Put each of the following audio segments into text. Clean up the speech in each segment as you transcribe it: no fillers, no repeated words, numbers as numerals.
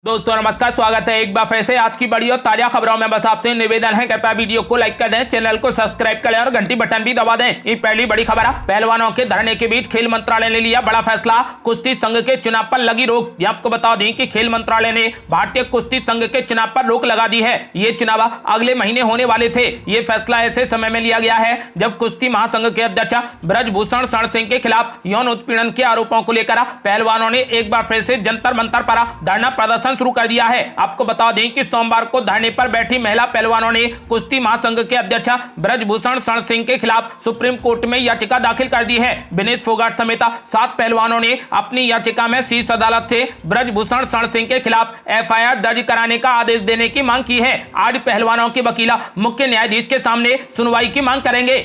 दोस्तों नमस्कार, स्वागत है एक बार फिर से आज की बड़ी और ताजा खबरों में। बस आपसे निवेदन है कृपया वीडियो को लाइक कर दें, चैनल को सब्सक्राइब करें और घंटी बटन भी दबा दें। ये पहली बड़ी खबर है। पहलवानों के धरने के बीच खेल मंत्रालय ने लिया बड़ा फैसला, कुश्ती संघ के चुनाव पर लगी रोक। ये आपको बता दें कि खेल मंत्रालय ने भारतीय कुश्ती संघ के चुनाव पर रोक लगा दी है। ये चुनाव अगले महीने होने वाले थे। ये फैसला ऐसे समय में लिया गया है जब कुश्ती महासंघ के अध्यक्ष ब्रजभूषण शरण सिंह के खिलाफ यौन उत्पीड़न के आरोपों को लेकर पहलवानों ने एक बार फिर से जंतर मंतर पर धरना प्रदर्शन शुरू कर दिया है। आपको बता दें कि सोमवार को धरने पर बैठी महिला पहलवानों ने कुश्ती महासंघ के अध्यक्ष ब्रजभूषण शरण सिंह के खिलाफ सुप्रीम कोर्ट में याचिका दाखिल कर दी है। विनेश फोगाट समेत 7 पहलवानों ने अपनी याचिका में शीर्ष अदालत से ब्रजभूषण शरण सिंह के खिलाफ एफआईआर दर्ज कराने का आदेश देने की मांग की है। आज पहलवानों के वकील मुख्य न्यायाधीश के सामने सुनवाई की मांग करेंगे।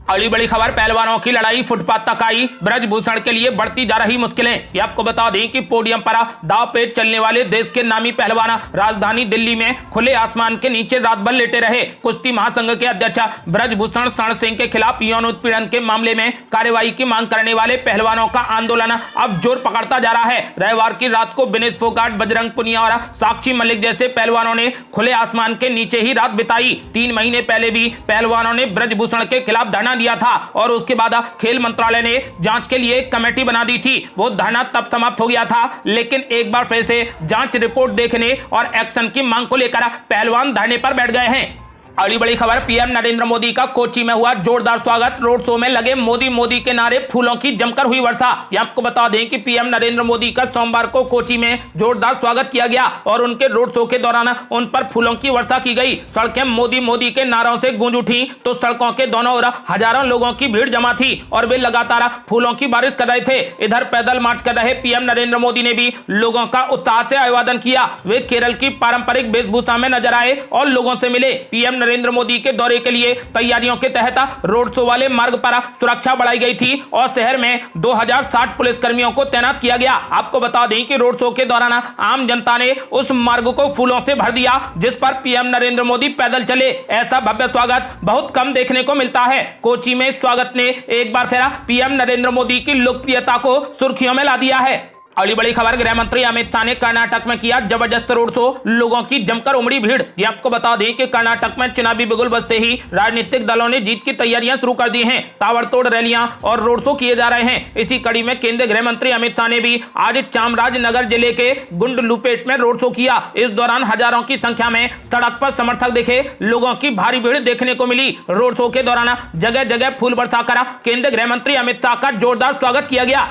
अगली बड़ी खबर, पहलवानों की लड़ाई फुटपाथ तक आई, ब्रजभूषण के लिए बढ़ती जा रही मुश्किलें। ये आपको बता दें कि पोडियम पर दांव पेच चलने वाले देश के नामी पहलवान राजधानी दिल्ली में खुले आसमान के नीचे रात भर लेटे रहे। कुश्ती महासंघ के अध्यक्ष ब्रजभूषण शरण सिंह के खिलाफ यौन उत्पीड़न के मामले में कार्रवाई की मांग करने वाले पहलवानों का आंदोलन अब जोर पकड़ता जा रहा है। रविवार की रात को विनेश फोगाट, बजरंग पुनिया और साक्षी मलिक जैसे पहलवानों ने खुले आसमान के नीचे ही रात बिताई। 3 महीने पहले भी पहलवानों ने ब्रजभूषण के खिलाफ धरना दिया था और उसके बाद खेल मंत्रालय ने जांच के लिए एक कमेटी बना दी थी। वो धरना तब समाप्त हो गया था, लेकिन एक बार फिर से जांच रिपोर्ट देखने और एक्शन की मांग को लेकर पहलवान धरने पर बैठ गए हैं। अगली बड़ी खबर, पीएम नरेंद्र मोदी का कोची में हुआ जोरदार स्वागत, रोड शो में लगे मोदी मोदी के नारे, फूलों की जमकर हुई वर्षा। ये आपको बता दें कि पीएम नरेंद्र मोदी का सोमवार को कोची में जोरदार स्वागत किया गया और उनके रोड शो के दौरान उन पर फूलों की वर्षा की गई। सड़कें मोदी मोदी के नारों से गूंज उठी तो सड़कों के दोनों ओर हजारों लोगों की भीड़ जमा थी और वे लगातार फूलों की बारिश कर रहे थे। इधर पैदल मार्च कर रहे पीएम नरेंद्र मोदी ने भी लोगों का उत्साह से अभिवादन किया। वे केरल की पारंपरिक वेशभूषा में नजर आए और लोगों से मिले। पीएम नरेंद्र मोदी के दौरे के लिए तैयारियों के तहत रोड शो वाले मार्ग पर सुरक्षा बढ़ाई गई थी और शहर में 2060 पुलिसकर्मियों को तैनात किया गया। आपको बता दें कि रोड शो के दौरान आम जनता ने उस मार्ग को फूलों से भर दिया जिस पर पीएम नरेंद्र मोदी पैदल चले। ऐसा भव्य स्वागत बहुत कम देखने को मिलता है। कोची में स्वागत ने एक बार फिर पीएम नरेंद्र मोदी की लोकप्रियता को सुर्खियों में ला दिया है। अगली बड़ी खबर, गृह मंत्री अमित शाह ने कर्नाटक में किया जबरदस्त रोड शो, लोगों की जमकर उमड़ी भीड़। ये आपको बता दें कि कर्नाटक में चुनावी बिगुल बजते ही राजनीतिक दलों ने जीत की तैयारियां शुरू कर दी हैं। ताबड़तोड़ रैलियां और रोड शो किए जा रहे हैं। इसी कड़ी में केंद्रीय गृह मंत्री अमित शाह ने भी आज चामराजनगर जिले के गुंडलुपेट में रोड शो किया। इस दौरान हजारों की संख्या में सड़क पर समर्थक दिखे, लोगों की भारी भीड़ देखने को मिली। रोड शो के दौरान जगह जगह फूल बरसाकर केंद्रीय गृह मंत्री अमित शाह का जोरदार स्वागत किया गया।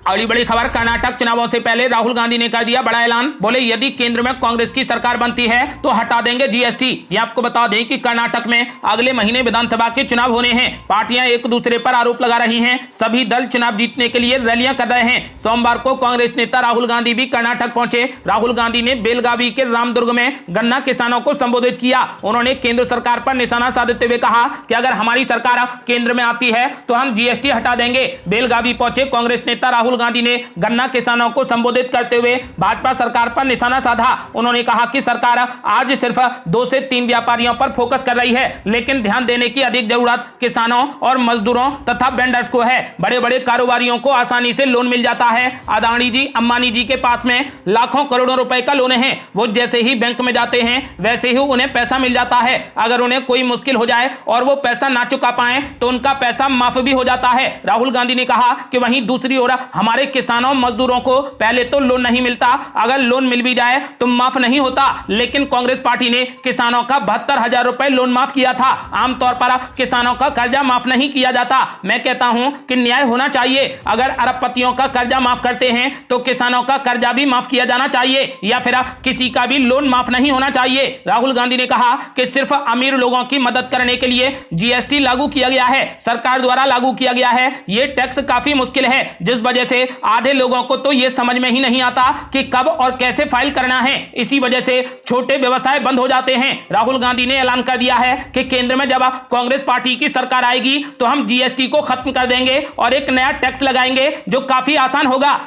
अगली बड़ी खबर, कर्नाटक चुनावों से पहले राहुल गांधी ने कर दिया बड़ा ऐलान, बोले यदि केंद्र में कांग्रेस की सरकार बनती है तो हटा देंगे जीएसटी। ये आपको बता दें कि कर्नाटक में अगले महीने विधानसभा के चुनाव होने हैं। पार्टियां एक दूसरे पर आरोप लगा रही हैं। सभी दल चुनाव जीतने के लिए रैलियां कर रहे हैं। सोमवार को कांग्रेस नेता राहुल गांधी भी कर्नाटक पहुंचे। राहुल गांधी ने बेलगावी के रामदुर्ग में गन्ना किसानों को संबोधित किया। उन्होंने केंद्र सरकार पर निशाना साधते हुए कहा कि अगर हमारी सरकार केंद्र में आती है तो हम जीएसटी हटा देंगे। बेलगावी पहुंचे कांग्रेस नेता राहुल गांधी ने गन्ना किसानों को संबोधित करते हुए भाजपा सरकार पर निशाना साधा। उन्होंने कहा कि सरकार आज सिर्फ 2 से 3 व्यापारियों पर फोकस कर रही है, लेकिन ध्यान देने की अधिक जरूरत किसानों और मजदूरों तथा वेंडर्स को है। बड़े बड़े कारोबारियों को आसानी से लोन मिल जाता है। अदानी जी, अंबानी जी के पास में लाखों करोड़ों रुपए का लोन है। वो जैसे ही बैंक में जाते हैं वैसे ही उन्हें पैसा मिल जाता है। अगर उन्हें कोई मुश्किल हो जाए और वो पैसा ना चुका पाए तो उनका पैसा माफ भी हो जाता है। राहुल गांधी ने कहा कि वहीं दूसरी ओर हमारे किसानों मजदूरों को पहले तो लोन नहीं मिलता, अगर लोन मिल भी जाए तो माफ नहीं होता। लेकिन कांग्रेस पार्टी ने किसानों का 72,000 रुपए लोन माफ किया था। आमतौर पर किसानों का कर्जा माफ नहीं किया जाता। मैं कहता हूं कि न्याय होना चाहिए। अगर अरबपतियों का कर्जा माफ करते हैं तो किसानों का कर्जा भी माफ किया जाना चाहिए या फिर किसी का भी लोन माफ नहीं होना चाहिए। राहुल गांधी ने कहा कि सिर्फ अमीर लोगों की मदद करने के लिए जीएसटी लागू किया गया है, सरकार द्वारा लागू किया गया है। यह टैक्स काफी मुश्किल है, जिस वजह से आधे लोगों को तो यह समझ में ही नहीं आता कि कब और कैसे फाइल करना है। इसी वजह से छोटे व्यवसाय बंद हो जाते हैं। राहुल गांधी ने ऐलान कर दिया है कि केंद्र में जब कांग्रेस पार्टी की सरकार आएगी तो हम जीएसटी को खत्म कर देंगे और एक नया टैक्स लगाएंगे जो काफी आसान होगा।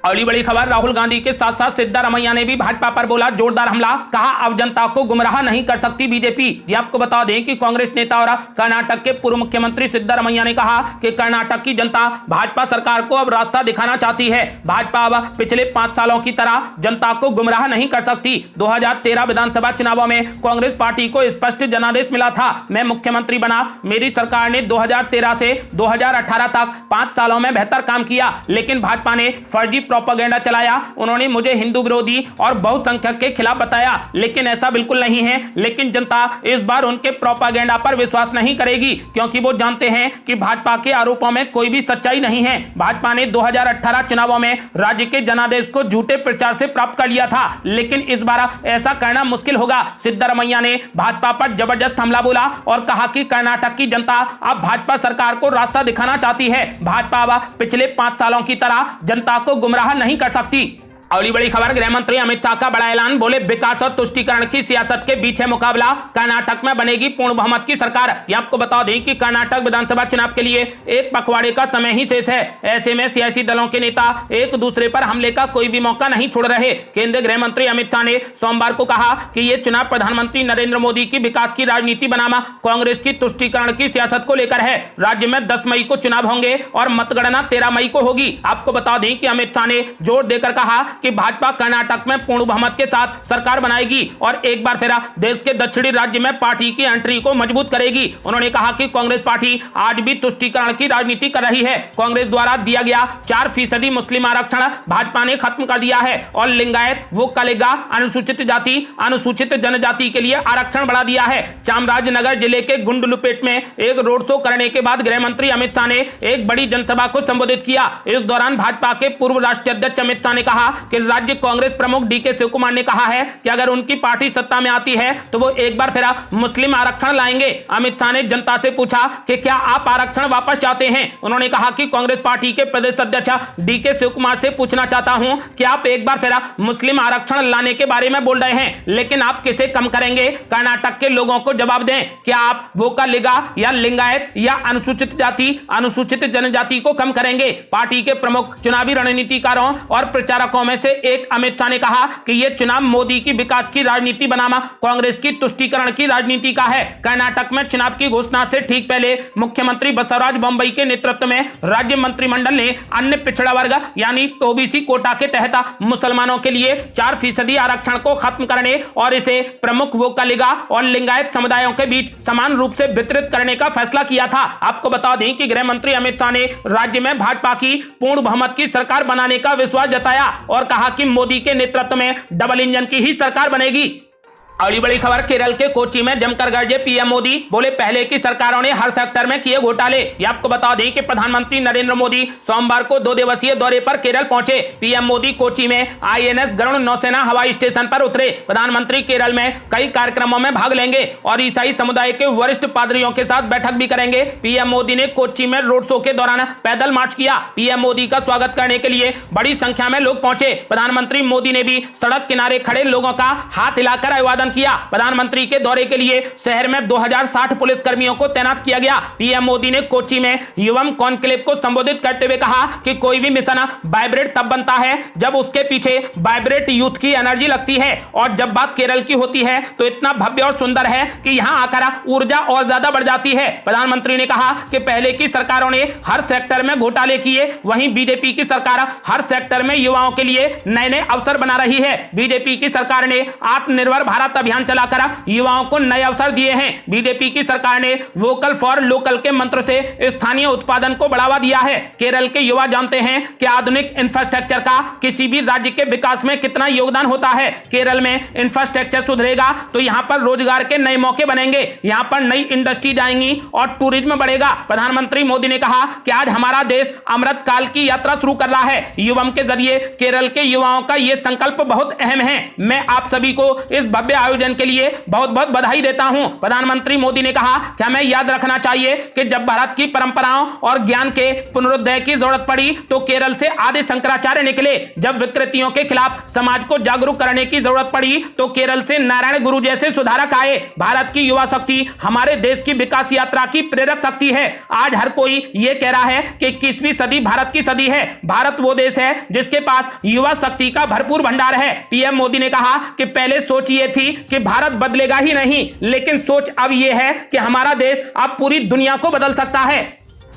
अगली बड़ी खबर, राहुल गांधी के साथ साथ सिद्धारमैया ने भी भाजपा पर बोला जोरदार हमला, कहा अब जनता को गुमराह नहीं कर सकती बीजेपी। ये आपको बता दें कि कांग्रेस नेता और कर्नाटक के पूर्व मुख्यमंत्री सिद्धारमैया ने कहा कि कर्नाटक की जनता भाजपा सरकार को अब रास्ता दिखाना चाहती है। भाजपा अब पिछले 5 सालों की तरह जनता को गुमराह नहीं कर सकती। 2013 विधानसभा चुनावों में कांग्रेस पार्टी को स्पष्ट जनादेश मिला था, मैं मुख्यमंत्री बना, मेरी सरकार ने 2013 से 2018 तक 5 सालों में बेहतर काम किया, लेकिन भाजपा ने फर्जी प्रोपेगेंडा चलाया। उन्होंने मुझे हिंदू विरोधी और बहुसंख्यक के खिलाफ बताया, लेकिन ऐसा बिल्कुल नहीं है। लेकिन जनता इस बार उनके प्रोपेगेंडा पर विश्वास नहीं करेगी, क्योंकि वो जानते हैं कि भाजपा के आरोपों में कोई भी सच्चाई नहीं है। भाजपा ने 2018 चुनावों में राज्य के जनादेश को झूठे प्रचार से प्राप्त कर लिया था, लेकिन इस बार ऐसा करना मुश्किल होगा। सिद्धारमैया ने भाजपा पर जबरदस्त हमला बोला और कहा कि कर्नाटक की जनता अब भाजपा सरकार को रास्ता दिखाना चाहती है। भाजपा अब पिछले 5 सालों की तरह जनता को गुमराह नहीं कर सकती। अगली बड़ी खबर, गृह मंत्री अमित शाह का बड़ा ऐलान, बोले विकास और तुष्टीकरण की सियासत के बीच है मुकाबला, कर्नाटक में बनेगी पूर्ण बहुमत की सरकार। ये आपको बता दें कि कर्नाटक विधानसभा चुनाव के लिए एक पखवाड़े का समय ही शेष है। ऐसे में सियासी दलों के नेता एक दूसरे पर हमले का कोई भी मौका नहीं छोड़ रहे। केंद्रीय गृह मंत्री अमित शाह ने सोमवार को कहा कि यह चुनाव प्रधानमंत्री नरेंद्र मोदी की विकास की राजनीति बनाम कांग्रेस की तुष्टीकरण की सियासत को लेकर है। राज्य में 10 मई को चुनाव होंगे और मतगणना 13 मई को होगी। आपको बता दें कि अमित शाह ने जोर देकर कहा कि भाजपा कर्नाटक में पूर्ण बहुमत के साथ सरकार बनाएगी और एक बार फिर देश के दक्षिणी राज्य में पार्टी की एंट्री को मजबूत करेगी। उन्होंने कहा कि कांग्रेस पार्टी आज भी तुष्टीकरण की राजनीति कर रही है। कांग्रेस द्वारा दिया गया 4% मुस्लिम आरक्षण भाजपा ने खत्म कर दिया है और लिंगायत, वो कलेगा, अनुसूचित जाति, अनुसूचित जनजाति के लिए आरक्षण बढ़ा दिया है। चामराजनगर जिले के गुंडलुपेट में एक रोड शो करने के बाद गृह मंत्री अमित शाह ने एक बड़ी जनसभा को संबोधित किया। इस दौरान भाजपा के पूर्व राष्ट्रीय अध्यक्ष अमित शाह ने कहा कि राज्य कांग्रेस प्रमुख डीके शिवकुमार ने कहा है कि अगर उनकी पार्टी सत्ता में आती है तो वो एक बार फिर मुस्लिम आरक्षण लाएंगे। अमित शाह ने जनता से पूछा कि क्या आप आरक्षण वापस चाहते हैं। उन्होंने कहा कि कांग्रेस पार्टी के प्रदेश अध्यक्ष डीके शिवकुमार से पूछना चाहता हूं कि आप एक बार फिर मुस्लिम आरक्षण लाने के बारे में बोल रहे हैं, लेकिन आप किसे कम करेंगे? कर्नाटक के लोगों को जवाब दें, क्या आप वोका लिगा या लिंगायत या अनुसूचित जाति, अनुसूचित जनजाति को कम करेंगे? पार्टी के प्रमुख चुनावी रणनीतिकारों और प्रचारकों में से एक अमित शाह ने कहा कि यह चुनाव मोदी की विकास की राजनीति बनाम कांग्रेस की तुष्टीकरण की राजनीति का है। कर्नाटक में चुनाव की घोषणा से ठीक पहले मुख्यमंत्री बसवराज बोम्मई के नेतृत्व में राज्य मंत्रिमंडल ने अन्य पिछड़ा वर्ग यानी ओबीसी कोटा के तहत मुसलमानों के लिए 4% आरक्षण को खत्म करने और इसे प्रमुख वोकलिगा और लिंगायत समुदायों के बीच समान रूप से वितरित करने का फैसला किया था। आपको बता दें कि गृह मंत्री अमित शाह ने राज्य में भाजपा की पूर्ण बहुमत की सरकार बनाने का विश्वास जताया और कहा कि मोदी के नेतृत्व में डबल इंजन की ही सरकार बनेगी। अगली बड़ी खबर, केरल के कोच्चि में जमकर गरजे पीएम मोदी, बोले पहले की सरकारों ने हर सेक्टर में किए घोटाले। ये आपको बता दें कि प्रधानमंत्री नरेंद्र मोदी सोमवार को 2 दिवसीय दौरे पर केरल पहुंचे। पीएम मोदी कोच्चि में आईएनएस गरुड़ नौसेना हवाई स्टेशन पर उतरे। प्रधानमंत्री केरल में कई कार्यक्रमों में भाग लेंगे और ईसाई समुदाय के वरिष्ठ पादरियों के साथ बैठक भी करेंगे। पीएम मोदी ने कोच्चि में रोड शो के दौरान पैदल मार्च किया। पीएम मोदी का स्वागत करने के लिए बड़ी संख्या में लोग पहुंचे। प्रधानमंत्री मोदी ने भी सड़क किनारे खड़े लोगों का हाथ हिलाकर अभिवादन किया। प्रधानमंत्री के दौरे के लिए शहर में 2060 पुलिस कर्मियों को तैनात किया गया। पीएम मोदी ने कोच्चि में युवम कॉन्क्लेव को संबोधित करते हुए कहा कि कोई भी मिशन वाइब्रेट तब बनता है जब उसके पीछे वाइब्रेट यूथ की एनर्जी लगती है, और जब बात केरल की होती है तो इतना भव्य और सुंदर है कि यहां आकर ऊर्जा और ज्यादा बढ़ जाती है। प्रधानमंत्री ने कहा कि पहले की सरकारों ने हर सेक्टर में घोटाले किए, वहीं बीजेपी की सरकार हर सेक्टर में युवाओं के लिए नए नए अवसर बना रही है। बीजेपी की सरकार ने आत्मनिर्भर भारत अभियान चलाकर युवाओं को नए अवसर दिए हैं। बीजेपी की सरकार ने वोकल फॉर लोकल के मंत्र से स्थानीय उत्पादन को बढ़ावा दिया है। केरल के युवा जानते हैं कि आधुनिक इंफ्रास्ट्रक्चर का किसी भी राज्य के विकास में कितना योगदान होता है। केरल में इंफ्रास्ट्रक्चर सुधरेगा तो यहां पर रोजगार के नए मौके बनेंगे, यहां पर नई इंडस्ट्रीज आएंगी और टूरिज्म बढ़ेगा। प्रधानमंत्री मोदी ने कहा कि आज हमारा देश अमृत काल की यात्रा शुरू कर रहा है। युवम के जरिए केरल के युवाओं का यह संकल्प बहुत अहम है। मैं आप सभी को इस भव्य आयोजन के लिए बहुत बहुत बधाई देता हूं। प्रधानमंत्री मोदी ने कहा कि हमें याद रखना चाहिए कि जब भारत की परंपराओं और ज्ञान के पुनरुदय की जरूरत पड़ी तो केरल से आदि शंकराचार्य निकले। जब विकृतियों के खिलाफ समाज को जागरूक करने की जरूरत पड़ी तो केरल से नारायण गुरु जैसे सुधारक आए। भारत की युवा शक्ति हमारे देश की विकास यात्रा की प्रेरक शक्ति है। आज हर कोई यह कह रहा है कि 21वीं सदी भारत की सदी है। भारत वो देश है जिसके पास युवा शक्ति का भरपूर भंडार है। पीएम मोदी ने कहा कि पहले सोच ये थी कि भारत बदलेगा ही नहीं, लेकिन सोच अब यह है कि हमारा देश अब पूरी दुनिया को बदल सकता है।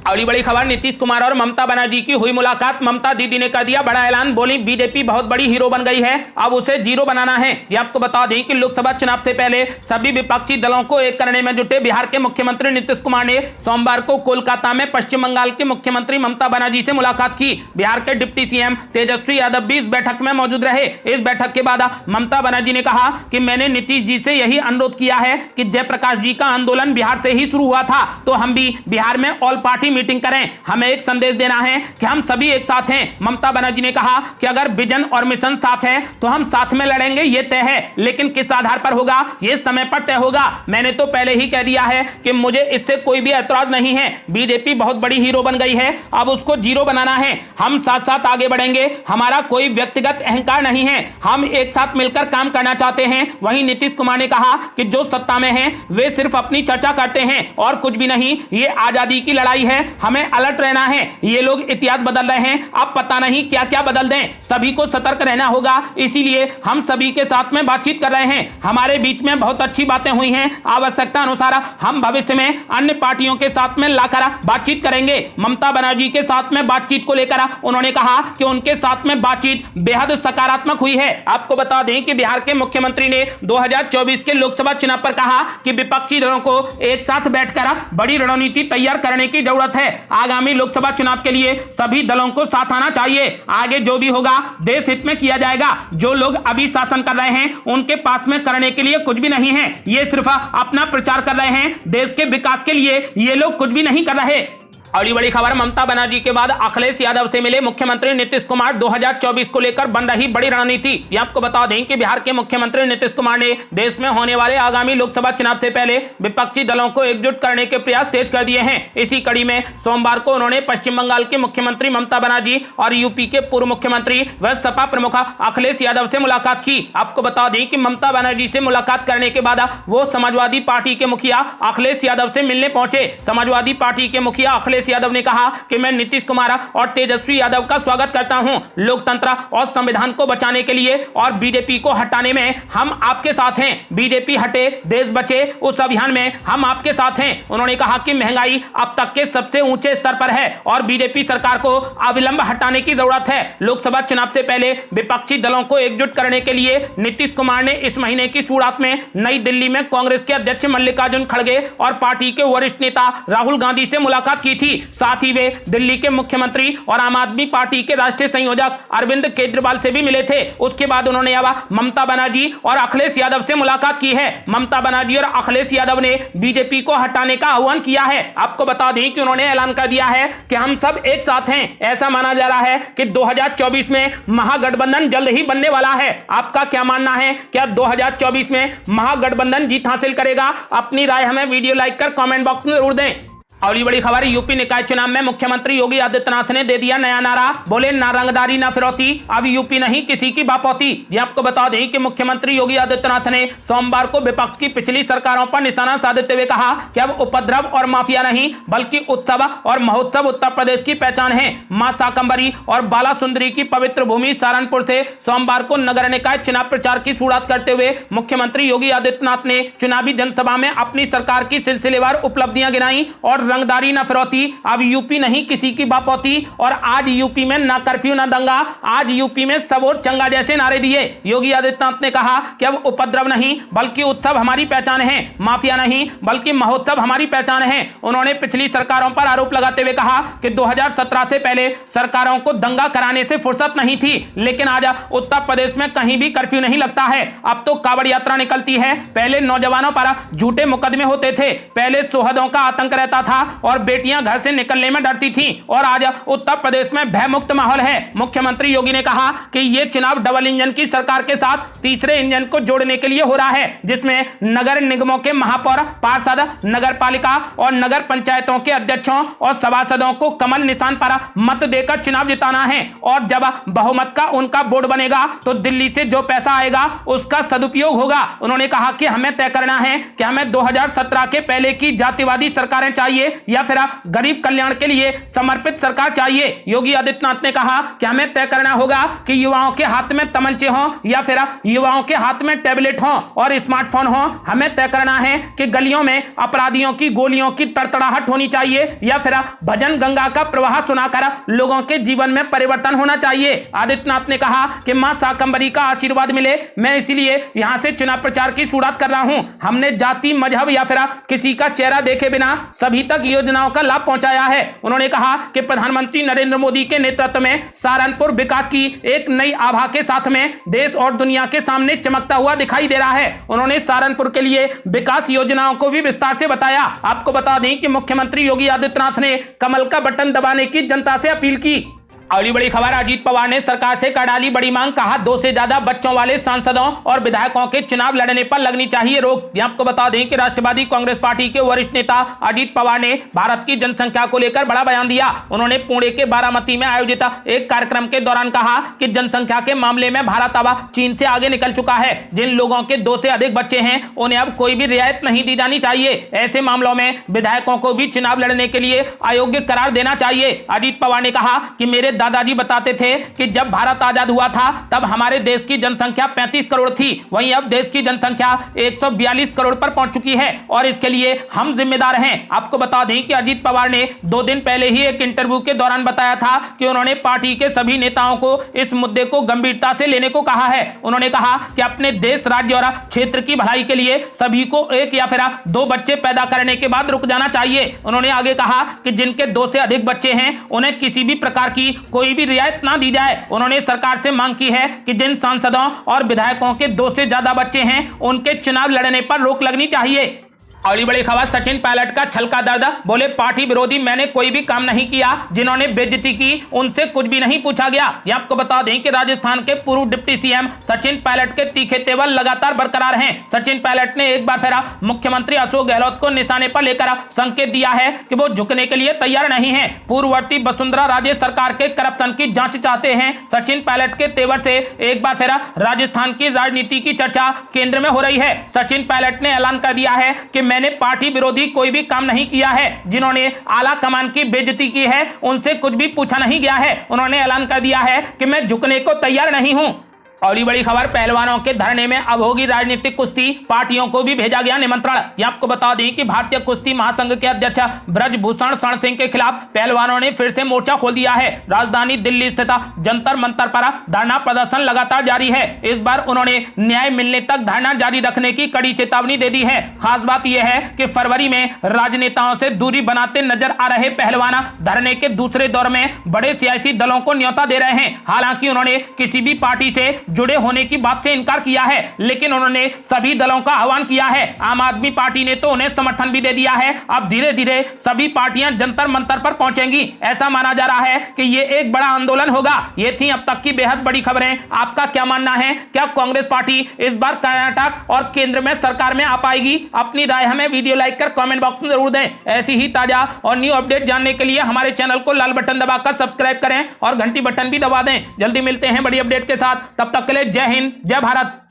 अगली बड़ी खबर, नीतीश कुमार और ममता बनर्जी की हुई मुलाकात। ममता दीदी ने कर दिया बड़ा ऐलान, बोली बीजेपी बहुत बड़ी हीरो बन गई है, अब उसे जीरो बनाना है। ये आपको बता दें कि लोकसभा चुनाव से पहले सभी विपक्षी दलों को एक करने में जुटे बिहार के मुख्यमंत्री नीतीश कुमार ने सोमवार को कोलकाता में पश्चिम बंगाल के मुख्यमंत्री ममता बनर्जी से मुलाकात की। बिहार के डिप्टी सीएम तेजस्वी यादव भी इस बैठक में मौजूद रहे। इस बैठक के बाद ममता बनर्जी ने कहा कि मैंने नीतीश जी से यही अनुरोध किया है कि जयप्रकाश जी का आंदोलन बिहार से ही शुरू हुआ था, तो हम भी बिहार में ऑल पार्टी मीटिंग करें। हमें एक संदेश देना है कि हम सभी एक साथ हैं। ममता बनर्जी ने कहा कि अगर विजन और मिशन साफ है तो हम साथ में लड़ेंगे, ये तय है, लेकिन किस आधार पर होगा ये समय पर तय होगा। मैंने तो पहले ही कह दिया है कि मुझे इससे कोई भी ऐतराज नहीं है। बीजेपी बहुत बड़ी हीरो बन गई है, अब उसको जीरो बनाना है। हम साथ साथ आगे बढ़ेंगे, हमारा कोई व्यक्तिगत अहंकार नहीं है, हम एक साथ मिलकर काम करना चाहते हैं। वहीं नीतीश कुमार ने कहा कि जो सत्ता में हैं वे सिर्फ अपनी चर्चा करते हैं और कुछ भी नहीं, ये आजादी की लड़ाई है, हमें अलर्ट रहना है। ये लोग इतिहास बदल रहे हैं, अब पता नहीं क्या क्या बदल दें, सभी को सतर्क रहना होगा। इसीलिए हम सभी के साथ में बातचीत कर रहे हैं। हमारे बीच में बहुत अच्छी बातें हुई हैं, आवश्यकता अनुसार हम भविष्य में अन्य पार्टियों के साथ में लाकर बातचीत करेंगे। ममता बनर्जी के साथ में बातचीत को लेकर उन्होंने कहा कि उनके साथ में बातचीत बेहद सकारात्मक हुई है। आपको बता दें कि बिहार के मुख्यमंत्री ने 2024 के लोकसभा चुनाव पर कहा कि विपक्षी दलों को एक साथ बैठकर बड़ी रणनीति तैयार करने की जरूरत है। आगामी लोकसभा चुनाव के लिए सभी दलों को साथ आना चाहिए। आगे जो भी होगा देश हित में किया जाएगा। जो लोग अभी शासन कर रहे हैं उनके पास में करने के लिए कुछ भी नहीं है, ये सिर्फ अपना प्रचार कर रहे हैं, देश के विकास के लिए ये लोग कुछ भी नहीं कर रहे। अगली बड़ी खबर, ममता बनर्जी के बाद अखिलेश यादव से मिले मुख्यमंत्री नीतीश कुमार। 2024 को लेकर बन रही बड़ी रणनीति। ये आपको बता दें कि बिहार के मुख्यमंत्री नीतीश कुमार ने देश में होने वाले आगामी लोकसभा चुनाव से पहले विपक्षी दलों को एकजुट करने के प्रयास तेज कर दिए हैं। इसी कड़ी में सोमवार को उन्होंने पश्चिम बंगाल के मुख्यमंत्री ममता बनर्जी और यूपी के पूर्व मुख्यमंत्री व सपा प्रमुख अखिलेश यादव से मुलाकात की। आपको बता दें कि ममता बनर्जी से मुलाकात करने के बाद वो समाजवादी पार्टी के मुखिया अखिलेश यादव से मिलने पहुंचे। समाजवादी पार्टी के मुखिया अखिलेश यादव ने कहा कि मैं नीतीश कुमार और तेजस्वी यादव का स्वागत करता हूं। लोकतंत्र और संविधान को बचाने के लिए और बीजेपी को हटाने में हम आपके साथ हैं। बीजेपी हटे देश बचे उस अभियान में हम आपके साथ हैं। उन्होंने कहा कि महंगाई अब तक के सबसे ऊंचे स्तर पर है और बीजेपी सरकार को अविलंब हटाने की जरूरत है। लोकसभा चुनाव से पहले विपक्षी दलों को एकजुट करने के लिए नीतीश कुमार ने इस महीने की शुरुआत में नई दिल्ली में कांग्रेस के अध्यक्ष मल्लिकार्जुन खड़गे और पार्टी के वरिष्ठ नेता राहुल गांधी से मुलाकात की थी। साथ ही वे दिल्ली के मुख्यमंत्री और आम आदमी पार्टी के राष्ट्रीय संयोजक अरविंद केजरीवाल से भी मिले थे। उसके बाद उन्होंने अब ममता बनर्जी और अखिलेश यादव से मुलाकात की है। ममता बनर्जी और अखिलेश यादव ने बीजेपी को हटाने का आह्वान किया है। आपको बता दें कि उन्होंने ऐलान कर दिया है कि हम सब एक साथ हैं। ऐसा माना जा रहा है कि 2024 में महागठबंधन जल्द ही बनने वाला है। आपका क्या मानना है, क्या 2024 में महागठबंधन जीत हासिल करेगा? अपनी राय हमें वीडियो लाइक कर कमेंट बॉक्स में जरूर दें। अगली बड़ी खबर, यूपी निकाय चुनाव में मुख्यमंत्री योगी आदित्यनाथ ने दे दिया नया नारा, बोले ना रंगदारी ना फिरौती, अब यूपी नहीं किसी की बापौती। ये आपको बता दें कि मुख्यमंत्री योगी आदित्यनाथ ने सोमवार को विपक्ष की पिछली सरकारों पर निशाना साधते हुए कहा कि अब उपद्रव और माफिया नहीं बल्कि उत्सव और महोत्सव उत्तर प्रदेश की पहचान है। मां शाकंभरी और बाला सुंदरी की पवित्र भूमि सहारनपुर से सोमवार को नगर निकाय चुनाव प्रचार की शुरुआत करते हुए मुख्यमंत्री योगी आदित्यनाथ ने चुनावी जनसभा में अपनी सरकार की सिलसिलेवार उपलब्धियां गिनाई और रंगदारी ना फिरौती, अब यूपी नहीं किसी की बापौती और आज यूपी में ना कर्फ्यू ना दंगा, आज यूपी में सब और चंगा जैसे नारे दिए। योगी आदित्यनाथ ने कहा कि अब उपद्रव नहीं बल्कि उत्सव हमारी पहचान है, माफिया नहीं बल्कि महोत्सव हमारी पहचान है। उन्होंने पिछली सरकारों पर आरोप लगाते हुए कहा कि 2017 से पहले सरकारों को दंगा कराने से फुर्सत नहीं थी, लेकिन आज उत्तर प्रदेश में कहीं भी कर्फ्यू नहीं लगता है। अब तो कावड़ यात्रा निकलती है। पहले नौजवानों पर झूठे मुकदमे होते थे, पहले सोहदों का आतंक रहता था, था और बेटियां घर से निकलने में डरती थी और आज उत्तर प्रदेश में भयमुक्त माहौल है। मुख्यमंत्री योगी ने कहा कि ये चुनाव डबल इंजन की सरकार के साथ तीसरे इंजन को जोड़ने के लिए हो रहा है, जिसमें नगर निगमों के महापौर, पार्षद, नगर पालिका और नगर पंचायतों के अध्यक्षों और सभासदों को कमल निशान पर मत देकर चुनाव जिताना है और जब बहुमत का उनका बोर्ड बनेगा तो दिल्ली से जो पैसा आएगा उसका सदुपयोग होगा। उन्होंने कहा कि हमें तय करना है कि हमें 2017 के पहले की जातिवादी सरकारें चाहिए या फिर गरीब कल्याण के लिए समर्पित सरकार चाहिए। योगी आदित्यनाथ ने कहा कि हमें तय करना होगा कि युवाओं के हाथ में तमंचे हों या फिर युवाओं के हाथ में टैबलेट हों और स्मार्टफोन हो। हमें तय करना है कि गलियों में अपराधियों की गोलियों की तड़तड़ाहट होनी चाहिए या फिर भजन गंगा का प्रवाह सुनाकर लोगों के जीवन में परिवर्तन होना चाहिए। आदित्यनाथ ने कहा कि मां शाकंभरी का आशीर्वाद मिले, मैं इसीलिए यहां से चुनाव प्रचार की शुरुआत कर रहा हूं। हमने जाति, मजहब या फिर किसी का चेहरा देखे बिना सभी तक योजनाओं का लाभ पहुंचाया है। उन्होंने कहा कि प्रधानमंत्री नरेंद्र मोदी के नेतृत्व में सहारनपुर विकास की एक नई आभा के साथ में देश और दुनिया के सामने चमकता हुआ दिखाई दे रहा है। उन्होंने सहारनपुर के लिए विकास योजनाओं को भी विस्तार से बताया। आपको बता दें कि मुख्यमंत्री योगी आदित्यनाथ ने कमल का बटन दबाने की जनता से अपील की। अगली बड़ी खबर, अजीत पवार ने सरकार से कर डाली बड़ी मांग, कहा 2 से ज्यादा बच्चों वाले सांसदों और विधायकों के चुनाव लड़ने पर लगनी चाहिए रोक। आपको बता दें कि राष्ट्रवादी कांग्रेस पार्टी के वरिष्ठ नेता अजीत पवार ने भारत की जनसंख्या को लेकर बड़ा बयान दिया। उन्होंने पुणे के बारामती में आयोजित एक कार्यक्रम के दौरान कहा कि जनसंख्या के मामले में भारत अब चीन से आगे निकल चुका है। जिन लोगों के 2 से अधिक बच्चे हैं उन्हें अब कोई भी रियायत नहीं दी जानी चाहिए। ऐसे मामलों में विधायकों को भी चुनाव लड़ने के लिए अयोग्य करार देना चाहिए। अजीत पवार ने कहा कि मेरे दादाजी बताते थे कि जब भारत आजाद हुआ था तब हमारे देश की जनसंख्या 35 करोड़ थी, वहीं अब देश की जनसंख्या 142 करोड़ पर पहुंच चुकी है और इसके लिए हम जिम्मेदार हैं। आपको बता दें कि अजीत पवार ने 2 दिन पहले ही एक इंटरव्यू के दौरान बताया था कि उन्होंने पार्टी के सभी नेताओं को इस मुद्दे को गंभीरता से लेने को कहा है। उन्होंने कहा कि अपने देश, राज्य और क्षेत्र की भलाई के लिए सभी को 1 या फिर 2 बच्चे पैदा करने के बाद रुक जाना चाहिए। उन्होंने आगे कहा कि जिनके 2 से अधिक बच्चे हैं उन्हें किसी भी प्रकार की कोई भी रियायत ना दी जाए। उन्होंने सरकार से मांग की है कि जिन सांसदों और विधायकों के 2 से ज्यादा बच्चे हैं उनके चुनाव लड़ने पर रोक लगनी चाहिए। अगली बड़ी खबर, सचिन पायलट का छल का दर्द, बोले पार्टी विरोधी मैंने कोई भी काम नहीं किया, जिन्होंने बेइज्जती की उनसे कुछ भी नहीं पूछा गया। ये आपको बता दें कि राजस्थान के पूर्व डिप्टी सीएम सचिन पायलट के तीखे तेवर लगातार बरकरार हैं। सचिन पायलट ने एक बार फिर मुख्यमंत्री अशोक गहलोत को निशाने पर लेकर संकेत दिया है कि वो झुकने के लिए तैयार नहीं है। पूर्ववर्ती वसुंधरा राजे सरकार के करप्शन की जांच चाहते हैं। सचिन पायलट के तेवर से एक बार फिर राजस्थान की राजनीति की चर्चा केंद्र में हो रही है। सचिन पायलट ने ऐलान कर दिया है कि मैंने पार्टी विरोधी कोई भी काम नहीं किया है, जिन्होंने आला कमान की बेइज्जती की है उनसे कुछ भी पूछा नहीं गया है। उन्होंने ऐलान कर दिया है कि मैं झुकने को तैयार नहीं हूं। अगली बड़ी खबर, पहलवानों के धरने में अब होगी राजनीतिक कुश्ती, पार्टियों को भी भेजा गया निमंत्रण। ये आपको बता दें कि भारतीय कुश्ती महासंघ के अध्यक्ष ब्रजभूषण शरण सिंह के खिलाफ पहलवानों ने फिर से मोर्चा खोल दिया है। राजधानी दिल्ली स्थित जंतर मंतर पर धरना प्रदर्शन लगातार जारी है। इस बार उन्होंने न्याय मिलने तक धरना जारी रखने की कड़ी चेतावनी दे दी है। खास बात यह है कि फरवरी में राजनेताओं से दूरी बनाते नजर आ रहे पहलवान धरने के दूसरे दौर में बड़े सियासी दलों को न्योता दे रहे हैं। हालांकि उन्होंने किसी भी पार्टी से जुड़े होने की बात से इनकार किया है, लेकिन उन्होंने सभी दलों का आह्वान किया है। आम आदमी पार्टी ने तो उन्हें समर्थन भी दे दिया है। अब धीरे धीरे सभी पार्टियां जंतर मंतर पर पहुंचेंगी। ऐसा माना जा रहा है कि ये एक बड़ा आंदोलन होगा। ये थी अब तक की बेहद बड़ी खबरें। आपका क्या मानना है? क्या कांग्रेस पार्टी इस बार कर्नाटक और केंद्र में सरकार में आ पाएगी? अपनी राय हमें वीडियो लाइक कर कमेंट बॉक्स में जरूर दें। ऐसी ही ताजा और न्यू अपडेट जानने के लिए हमारे चैनल को लाल बटन दबाकर सब्सक्राइब करें और घंटी बटन भी दबा दें। जल्दी मिलते हैं बड़ी अपडेट के साथ, तब तक के लिए जय हिंद, जय भारत।